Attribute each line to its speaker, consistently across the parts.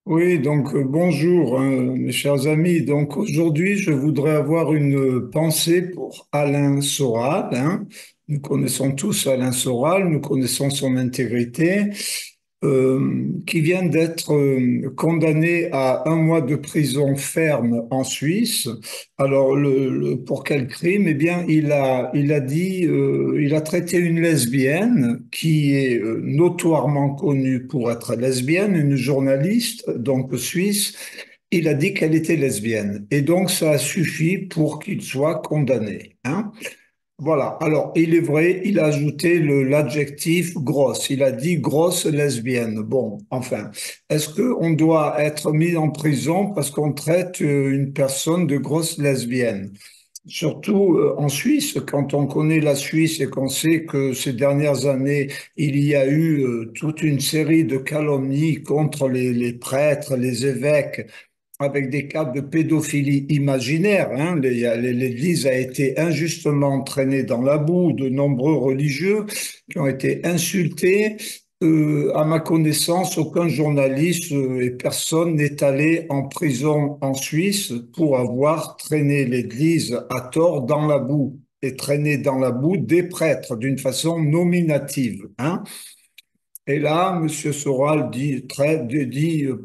Speaker 1: Oui, donc bonjour, mes chers amis. Donc aujourd'hui, je voudrais avoir une pensée pour Alain Soral, hein. Nous connaissons tous Alain Soral, nous connaissons son intégrité, qui vient d'être condamné à 1 mois de prison ferme en Suisse. Alors, pour quel crime? Eh bien, il a traité une lesbienne qui est notoirement connue pour être lesbienne, une journaliste, donc suisse. Il a dit qu'elle était lesbienne. Et donc, ça a suffi pour qu'il soit condamné, hein. Voilà. Alors, il est vrai, il a ajouté l'adjectif grosse. Il a dit grosse lesbienne. Bon, enfin, est-ce qu'on doit être mis en prison parce qu'on traite une personne de grosse lesbienne? Surtout en Suisse, quand on connaît la Suisse et qu'on sait que ces dernières années, il y a eu toute une série de calomnies contre les prêtres, les évêques, avec des cas de pédophilie imaginaire, hein. L'Église a été injustement entraînée dans la boue, de nombreux religieux qui ont été insultés. À ma connaissance, aucun journaliste et personne n'est allé en prison en Suisse pour avoir traîné l'Église à tort dans la boue et traîné dans la boue des prêtres d'une façon nominative, hein. Et là, Monsieur Soral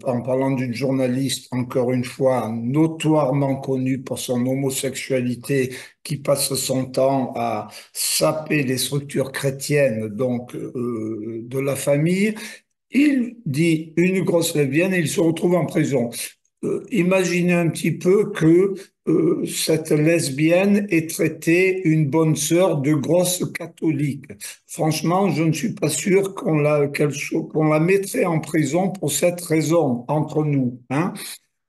Speaker 1: en parlant d'une journaliste, encore une fois, notoirement connue pour son homosexualité, qui passe son temps à saper les structures chrétiennes, donc de la famille, il dit une grosse lesbienne et il se retrouve en prison. Imaginez un petit peu que cette lesbienne ait traité une bonne sœur de grosse catholique. Franchement, je ne suis pas sûr qu'on la mettrait en prison pour cette raison entre nous, hein.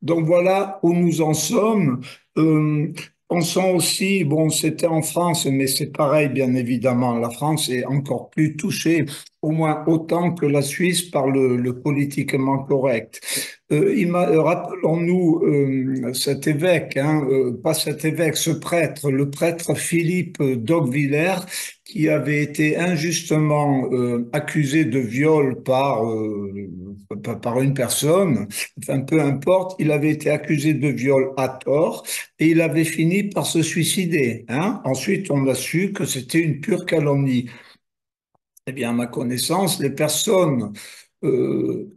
Speaker 1: Donc voilà où nous en sommes. Euh, Pensons aussi, bon, c'était en France, mais c'est pareil, bien évidemment. La France est encore plus touchée, au moins autant que la Suisse, par le politiquement correct. Rappelons-nous cet évêque, hein, pas cet évêque, ce prêtre, le prêtre Philippe d'Ocquevillers, qui avait été injustement accusé de viol par une personne. Enfin, peu importe, il avait été accusé de viol à tort et il avait fini par se suicider, hein. Ensuite, on a su que c'était une pure calomnie. Eh bien, à ma connaissance, les personnes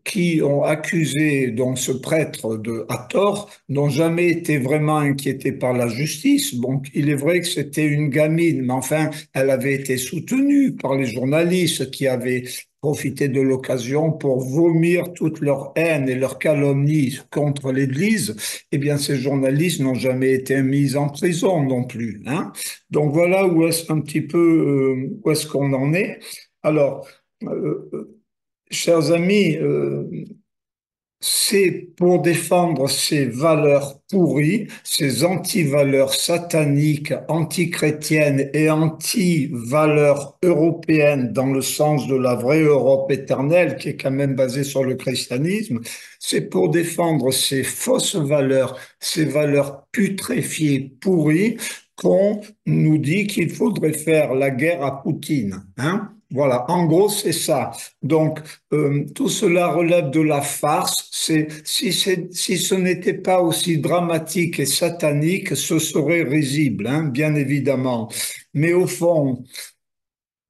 Speaker 1: qui ont accusé donc ce prêtre à tort n'ont jamais été vraiment inquiétés par la justice. Donc, il est vrai que c'était une gamine, mais enfin, elle avait été soutenue par les journalistes qui avaient profité de l'occasion pour vomir toute leur haine et leur calomnie contre l'Église. Eh bien, ces journalistes n'ont jamais été mis en prison non plus, hein. Donc, voilà où est-ce un petit peu où est-ce qu'on en est. Alors, chers amis, c'est pour défendre ces valeurs pourries, ces anti-valeurs sataniques, anti-chrétiennes et anti-valeurs européennes dans le sens de la vraie Europe éternelle qui est quand même basée sur le christianisme. C'est pour défendre ces fausses valeurs, ces valeurs putréfiées, pourries, qu'on nous dit qu'il faudrait faire la guerre à Poutine, hein. Voilà, en gros, c'est ça. Donc, tout cela relève de la farce. Si ce n'était pas aussi dramatique et satanique, ce serait risible, hein, bien évidemment. Mais au fond,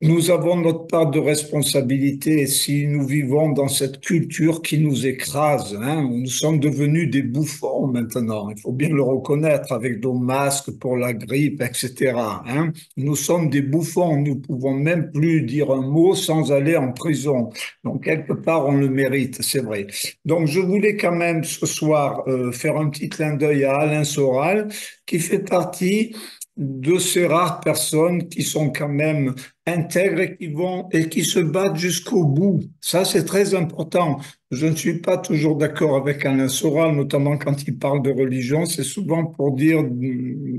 Speaker 1: nous avons notre part de responsabilité si nous vivons dans cette culture qui nous écrase, hein. Nous sommes devenus des bouffons maintenant. Il faut bien le reconnaître avec nos masques pour la grippe, etc., hein. Nous sommes des bouffons. Nous pouvons même plus dire un mot sans aller en prison. Donc, quelque part, on le mérite, c'est vrai. Donc, je voulais quand même ce soir faire un petit clin d'œil à Alain Soral, qui fait partie de ces rares personnes qui sont quand même intègres et qui vont et qui se battent jusqu'au bout. Ça, c'est très important. Je ne suis pas toujours d'accord avec Alain Soral, notamment quand il parle de religion. C'est souvent pour dire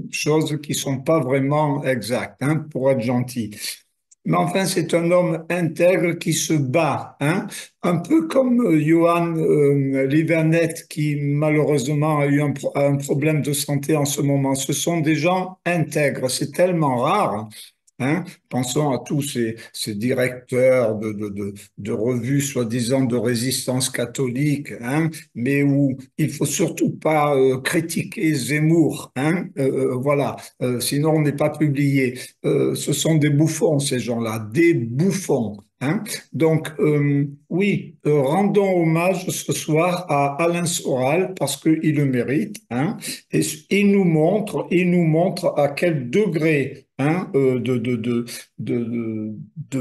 Speaker 1: choses qui sont pas vraiment exactes, hein, pour être gentil. Mais enfin, c'est un homme intègre qui se bat, hein, un peu comme Johan Livernet, qui malheureusement a eu un problème de santé en ce moment. Ce sont des gens intègres. C'est tellement rare. hein. Pensons à tous ces directeurs de revues soi-disant de résistance catholique, hein, mais où il faut surtout pas critiquer Zemmour, hein, voilà, sinon on n'est pas publié. Ce sont des bouffons, ces gens-là, des bouffons. Hein. Donc, oui, rendons hommage ce soir à Alain Soral parce qu'il le mérite, hein, et il nous montre à quel degré, hein, de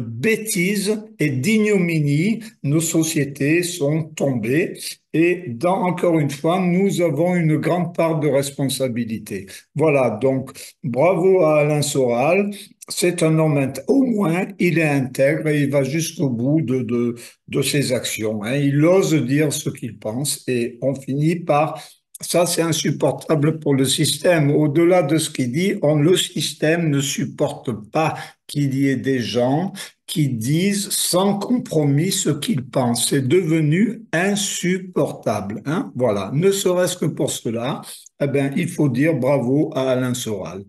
Speaker 1: bêtises et d'ignominie nos sociétés sont tombées. Et encore une fois, nous avons une grande part de responsabilité. Voilà, donc bravo à Alain Soral. C'est un homme, au moins, il est intègre et il va jusqu'au bout de ses actions, hein. Il ose dire ce qu'il pense et on finit par ça, c'est insupportable pour le système. Au-delà de ce qu'il dit, le système ne supporte pas qu'il y ait des gens qui disent sans compromis ce qu'ils pensent. C'est devenu insupportable, hein. Voilà. Ne serait-ce que pour cela, eh ben, il faut dire bravo à Alain Soral.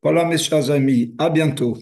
Speaker 1: Voilà, mes chers amis. À bientôt.